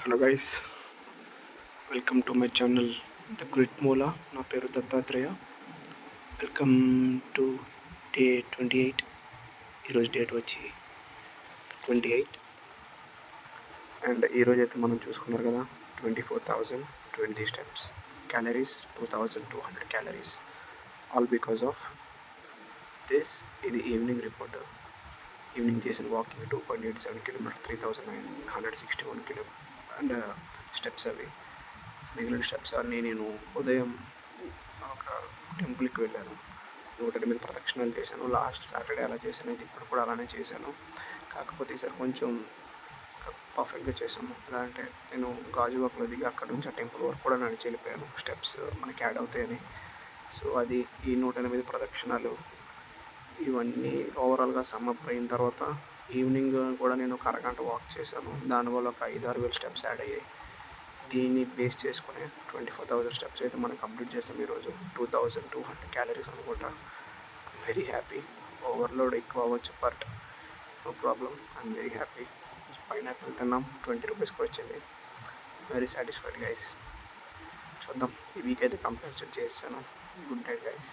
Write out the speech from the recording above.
Hello guys, welcome to my channel the grit మూలా. నా పేరు దత్తాత్రేయ. Welcome to day 28. ఈరోజు డేట్ వచ్చి 28. అండ్ ఈరోజు అయితే మనం చూసుకున్నారు కదా, 24,020 steps, calories 2,200 calories, all because of this. ఇది ఈవినింగ్ రిపోర్ట్. ఈవినింగ్ చేసిన walking 2.87 kilometre, 3,961 kilometre and steps. అవి మిగిలిన స్టెప్స్ అన్నీ నేను ఉదయం ఒక టెంపుల్కి వెళ్ళాను, 108 ప్రదక్షిణాలు చేశాను. లాస్ట్ సాటర్డే అలా చేశాను, ఇది ఇప్పుడు కూడా అలానే చేశాను. కాకపోతే ఈసారి కొంచెం పర్ఫెక్ట్గా చేశాను. ఎలా అంటే, నేను గాజువాకలో దిగి అక్కడ నుంచి ఆ టెంపుల్ వరకు కూడా నడిచి వెళ్ళిపోయాను, స్టెప్స్ మనకి యాడ్ అవుతాయని. సో అది ఈ 108 ప్రదక్షిణాలు ఇవన్నీ ఓవరాల్గా సమ్మప్ అయిన తర్వాత ఈవినింగ్ కూడా నేను ఒక అరగంట వాక్ చేశాను. దానివల్ల ఒక 5,000-6,000 స్టెప్స్ యాడ్ అయ్యాయి. దీన్ని బేస్ చేసుకుని 24,000 స్టెప్స్ అయితే మనం కంప్లీట్ చేసాం ఈరోజు. 2,200 క్యాలరీస్ అనుకుంటా. Very happy. ఓవర్లోడ్ ఎక్కువ అవ్వచ్చు, but no problem, I'm very happy. Pineapple తిన్నాం, 20 రూపీస్కి వచ్చింది. Very satisfied guys. చూద్దాం, ఈ వీక్ అయితే కంప్లీట్ చేస్తాను. Good night guys.